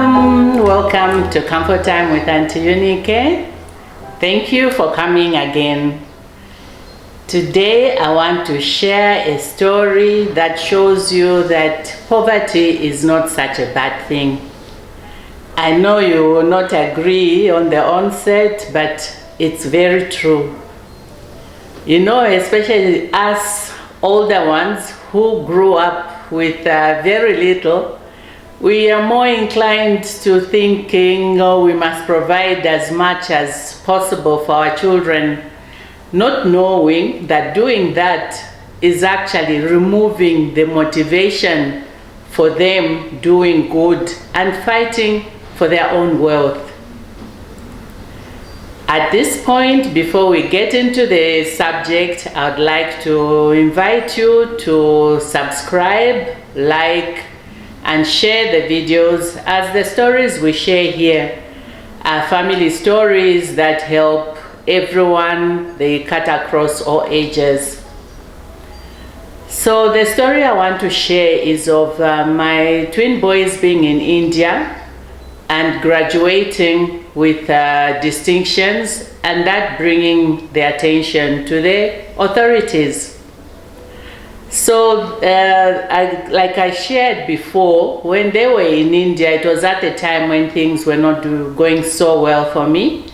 Welcome to Comfort Time with Aunty Yunike. Thank you for coming again. Today I want to share a story that shows you that poverty is not such a bad thing. I know you will not agree on the onset, but it's very true. You know, especially us older ones who grew up with very little, we are more inclined to thinking, oh, we must provide as much as possible for our children, not knowing that doing that is actually removing the motivation for them doing good and fighting for their own wealth. At this point, before we get into the subject, I'd like to invite you to subscribe, like, and share the videos, as the stories we share here are family stories that help everyone. They cut across all ages. So the story I want to share is of my twin boys being in India and graduating with distinctions, and that bringing the attention to the authorities. So, like I shared before, when they were in India, it was at a time when things were not going so well for me.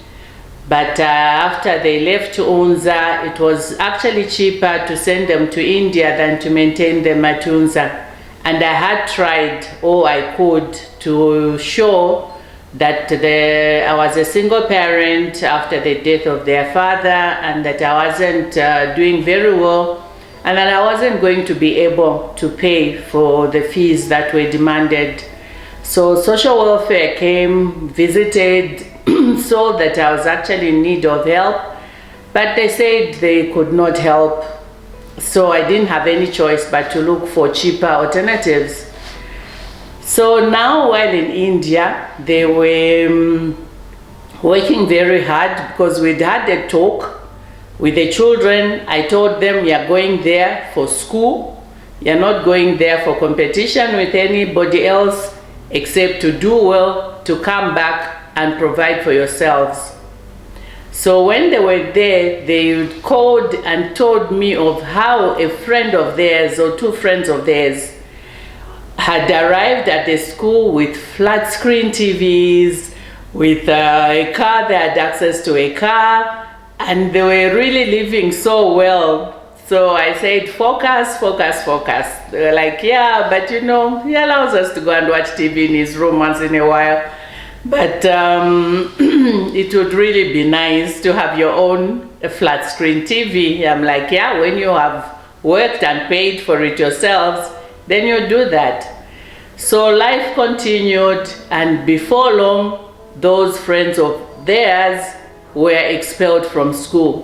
But after they left to Unza, it was actually cheaper to send them to India than to maintain them at Unza. And I had tried all I could to show that I was a single parent after the death of their father, and that I wasn't doing very well, and that I wasn't going to be able to pay for the fees that were demanded. So social welfare came, visited, saw that I was actually in need of help, but they said they could not help. So I didn't have any choice but to look for cheaper alternatives. So now while in India, they were working very hard because we'd had a talk with the children. I told them, you're going there for school. You're not going there for competition with anybody else except to do well, to come back and provide for yourselves. So when they were there, they called and told me of how a friend of theirs or two friends of theirs had arrived at the school with flat screen TVs, with a car. They had access to a car, and they were really living so well. So I said, focus, focus, focus. They were like, yeah, but you know, he allows us to go and watch TV in his room once in a while. But it would really be nice to have your own flat screen TV. I'm like, yeah, when you have worked and paid for it yourselves, then you do that. So life continued, and before long, those friends of theirs were expelled from school.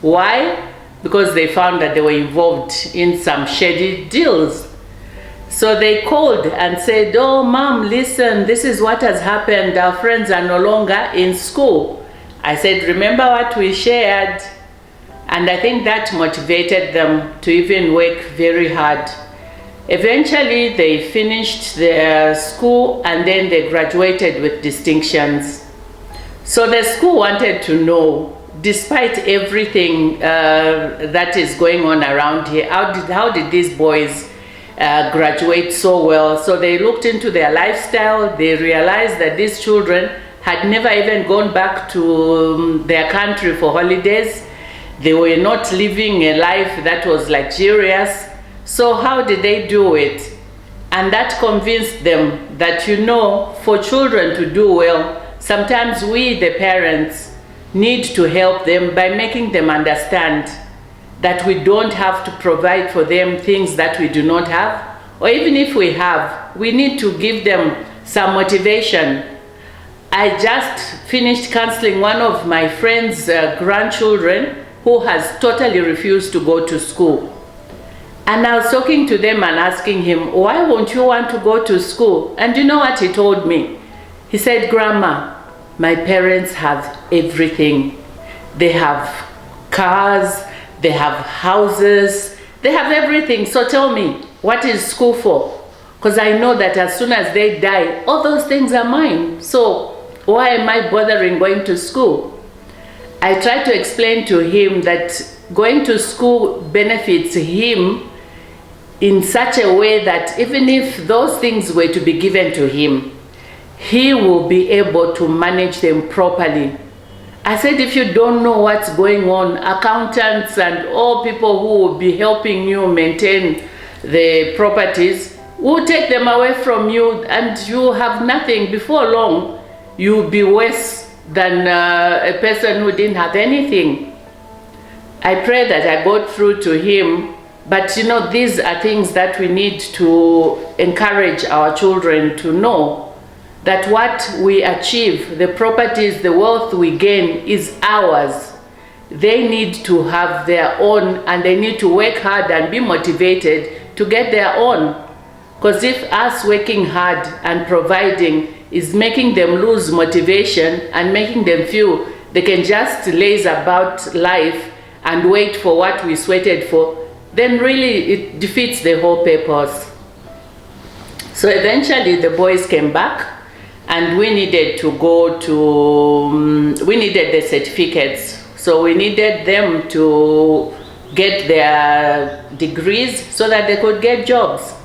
Why? Because they found that they were involved in some shady deals. So they called and said, oh, Mom, listen, this is what has happened. Our friends are no longer in school. I said, remember what we shared? And I think that motivated them to even work very hard. Eventually, they finished their school and then they graduated with distinctions. So the school wanted to know, despite everything that is going on around here, how did these boys graduate so well? So they looked into their lifestyle. They realized that these children had never even gone back to their country for holidays. They were not living a life that was luxurious. So how did they do it? And that convinced them that, you know, for children to do well, sometimes we, the parents, need to help them by making them understand that we don't have to provide for them things that we do not have, or even if we have, we need to give them some motivation. I just finished counseling one of my friend's grandchildren who has totally refused to go to school. And I was talking to them and asking him, why won't you want to go to school? And you know what he told me? He said, Grandma, my parents have everything. They have cars, they have houses, they have everything. So tell me, what is school for? because I know that as soon as they die, all those things are mine. So why am I bothering going to school? I try to explain to him that going to school benefits him in such a way that even if those things were to be given to him, he will be able to manage them properly. I said, if you don't know what's going on, accountants and all people who will be helping you maintain the properties will take them away from you, and you have nothing. Before long, you'll be worse than a person who didn't have anything. I pray that I got through to him, but you know, these are things that we need to encourage our children to know, that what we achieve, the properties, the wealth we gain is ours. They need to have their own, and they need to work hard and be motivated to get their own. Because if us working hard and providing is making them lose motivation and making them feel they can just laze about life and wait for what we sweated for, then really it defeats the whole purpose. So eventually the boys came back, and we needed to go to, we needed the certificates. So we needed them to get their degrees so that they could get jobs.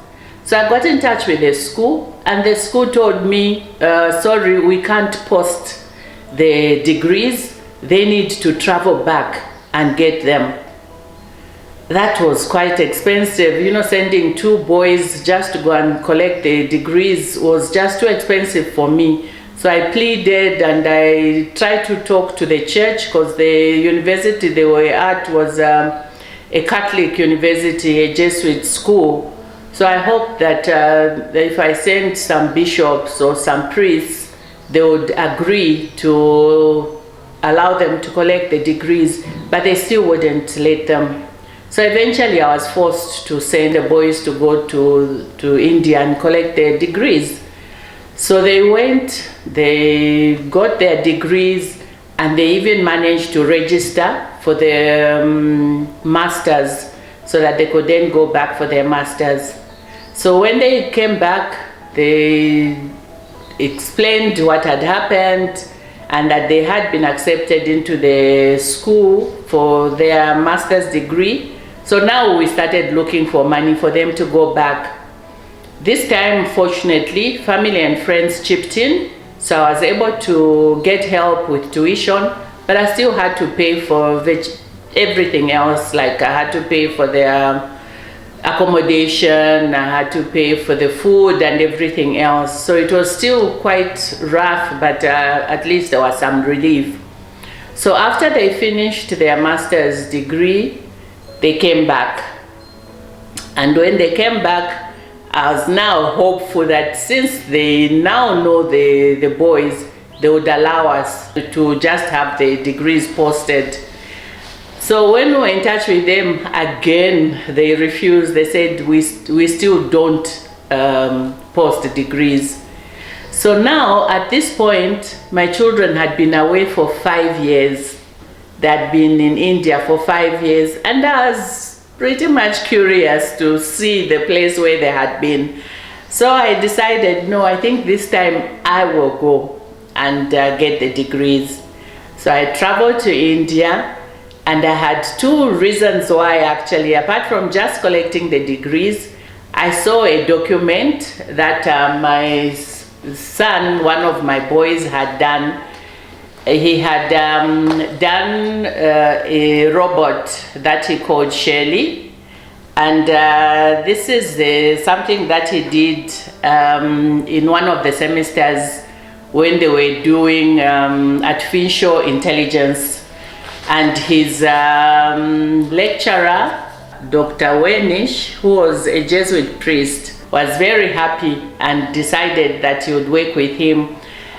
So I got in touch with the school, and the school told me, sorry, we can't post the degrees. They need to travel back and get them. That was quite expensive. You know, sending 2 boys just to go and collect the degrees was just too expensive for me. So I pleaded, and I tried to talk to the church, because the university they were at was a Catholic university, a Jesuit school. So I hope that if I sent some bishops or some priests, they would agree to allow them to collect the degrees, but they still wouldn't let them. So eventually I was forced to send the boys to go to India and collect their degrees. So they went, they got their degrees, and they even managed to register for their masters, so that they could then go back for their masters. So when they came back, they explained what had happened, and that they had been accepted into the school for their master's degree. So now we started looking for money for them to go back. This time, fortunately, family and friends chipped in, so I was able to get help with tuition, but I still had to pay for everything else. Like I had to pay for their accommodation, I had to pay for the food and everything else. So it was still quite rough, but at least there was some relief. So after they finished their master's degree, they came back. And when they came back, I was now hopeful that since they now know the boys, they would allow us to just have the degrees posted. So when we were in touch with them again, they refused. They said, we still don't post the degrees. So now at this point, my children had been away for 5 years. They had been in India for 5 years, and I was pretty much curious to see the place where they had been. So I decided, no, I think this time I will go and get the degrees. So I traveled to India, and I had 2 reasons why actually. Apart from just collecting the degrees, I saw a document that my son, one of my boys, had done. He had done a robot that he called Shelley, and this is something that he did in one of the semesters when they were doing artificial intelligence. And his lecturer, Dr. Wenish, who was a Jesuit priest, was very happy and decided that he would work with him.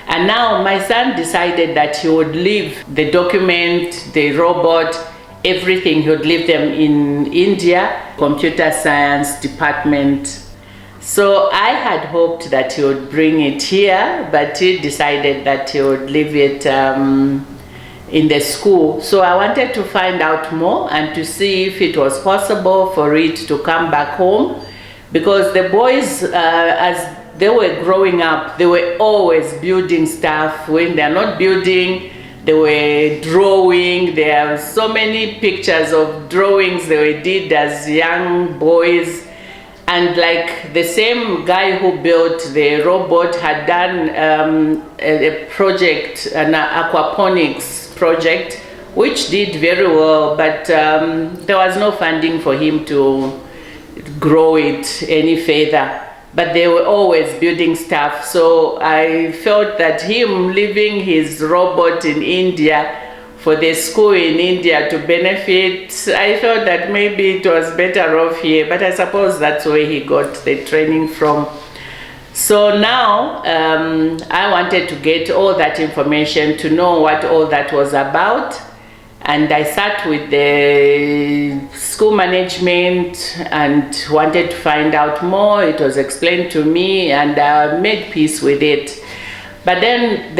And now my son decided that he would leave the document, the robot, everything. He would leave them in India, computer science department. So I had hoped that he would bring it here, but he decided that he would leave it in the school. So I wanted to find out more and to see if it was possible for it to come back home, because the boys, as they were growing up, they were always building stuff. When they're not building, they were drawing. There are so many pictures of drawings they did as young boys. And like the same guy who built the robot had done a project, an aquaponics project, which did very well, but there was no funding for him to grow it any further. But they were always building stuff. So I felt that him leaving his robot in India for the school in India to benefit, I felt that maybe it was better off here, but I suppose that's where he got the training from. So now I wanted to get all that information, to know what all that was about. And I sat with the school management and wanted to find out more. It was explained to me and I made peace with it. But then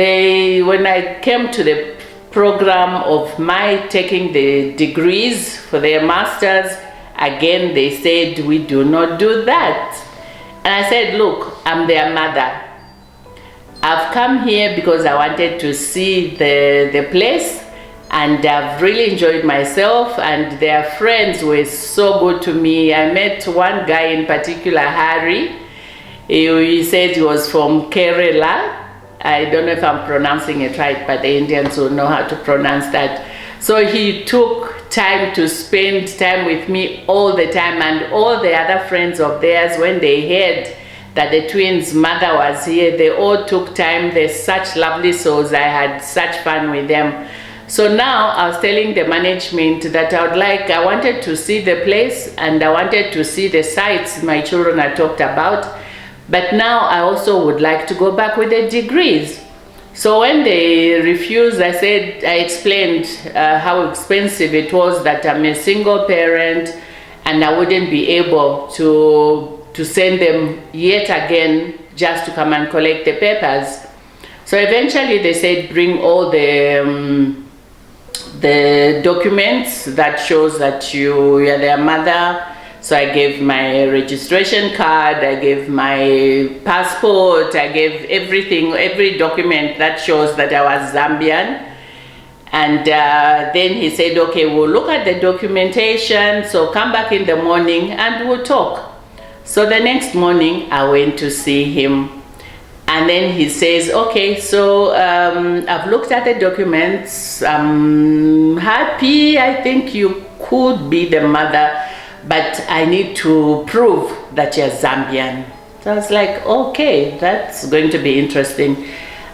when I came to the program of my taking the degrees for their masters, again they said, we do not do that. And I said, look, I'm their mother. I've come here because I wanted to see the place, and I've really enjoyed myself, and their friends were so good to me. I met one guy in particular, Harry. He said he was from Kerala. I don't know if I'm pronouncing it right, but the Indians will know how to pronounce that. So he took time to spend time with me all the time, and all the other friends of theirs, when they heard that the twins' mother was here, they all took time. They're such lovely souls. I had such fun with them. So now I was telling the management that I wanted to see the place and I wanted to see the sites my children had talked about. But now I also would like to go back with the degrees. So when they refused, I explained how expensive it was, that I'm a single parent and I wouldn't be able to send them yet again just to come and collect the papers. So eventually they said, bring all the documents that shows that you are their mother. So I gave my registration card, I gave my passport, I gave everything, every document that shows that I was Zambian. And then he said, okay, we'll look at the documentation, so come back in the morning and we'll talk. So the next morning I went to see him, and then he says, okay, so I've looked at the documents, I'm happy, I think you could be the mother, but I need to prove that you're Zambian. So I was like, okay, that's going to be interesting.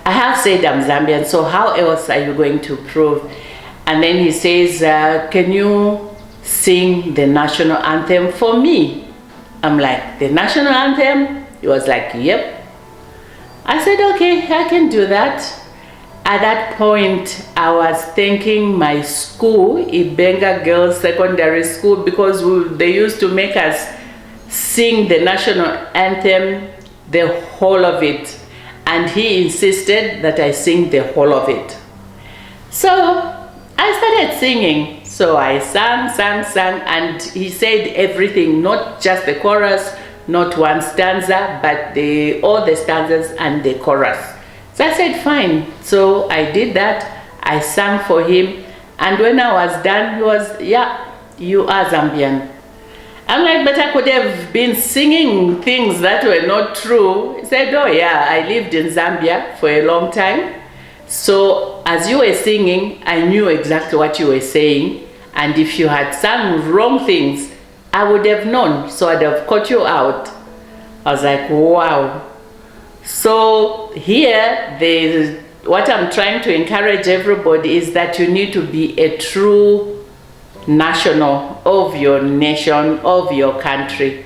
I have said I'm Zambian, so how else are you going to prove? And then he says, can you sing the national anthem for me? I'm like, the national anthem? He was like, yep. I said, okay, I can do that. At that point, I was thanking my school, Ibenga Girls Secondary School, because they used to make us sing the national anthem, the whole of it. And he insisted that I sing the whole of it. So I started singing. So I sang, and he said everything, not just the chorus, not one stanza, but all the stanzas and the chorus. So I said, fine. So I did that. I sang for him. And when I was done, he was, yeah, you are Zambian. I'm like, but I could have been singing things that were not true. He said, oh yeah, I lived in Zambia for a long time. So as you were singing, I knew exactly what you were saying. And if you had sung wrong things, I would have known. So I'd have caught you out. I was like, wow. So here, what I'm trying to encourage everybody is that you need to be a true national of your nation, of your country.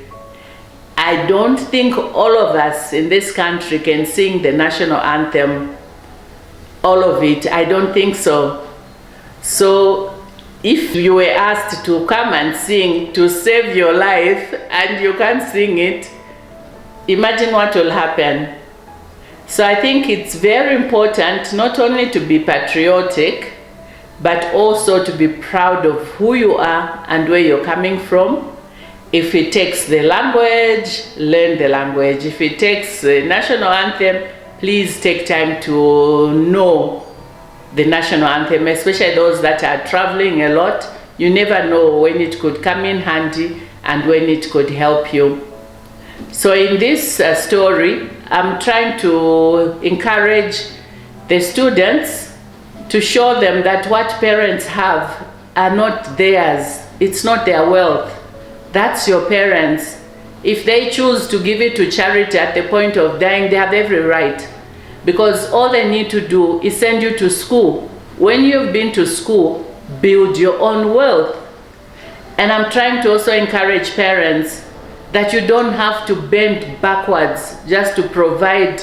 I don't think all of us in this country can sing the national anthem, all of it. I don't think so. So if you were asked to come and sing to save your life and you can't sing it, imagine what will happen. So I think it's very important not only to be patriotic, but also to be proud of who you are and where you're coming from, If it takes the language, learn the language. If it takes the national anthem, please take time to know the national anthem, especially those that are traveling a lot. You never know when it could come in handy and when it could help you. So in this story, I'm trying to encourage the students to show them that what parents have are not theirs. It's not their wealth. That's your parents. If they choose to give it to charity at the point of dying, they have every right. Because all they need to do is send you to school. When you've been to school, build your own wealth. And I'm trying to also encourage parents that you don't have to bend backwards just to provide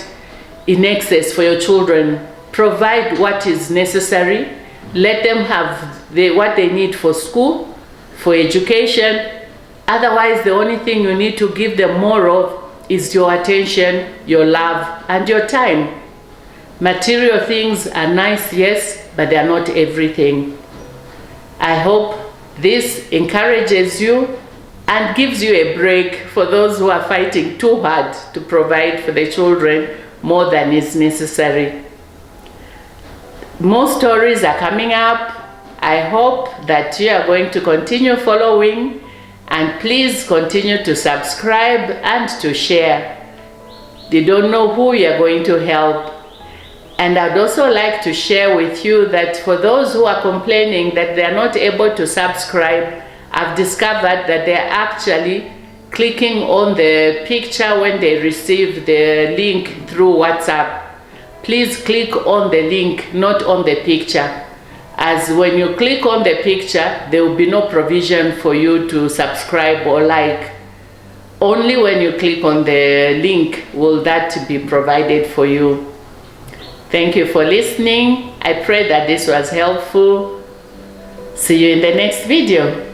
in excess for your children. Provide what is necessary. Let them have what they need for school, for education. Otherwise, the only thing you need to give them more of is your attention, your love, and your time. Material things are nice, yes, but they are not everything. I hope this encourages you and gives you a break for those who are fighting too hard to provide for their children more than is necessary. More stories are coming up. I hope that you are going to continue following, and please continue to subscribe and to share. You don't know who you are going to help. And I'd also like to share with you that for those who are complaining that they are not able to subscribe, I've discovered that they're actually clicking on the picture when they receive the link through WhatsApp. Please click on the link, not on the picture. As when you click on the picture, there will be no provision for you to subscribe or like. Only when you click on the link will that be provided for you. Thank you for listening. I pray that this was helpful. See you in the next video.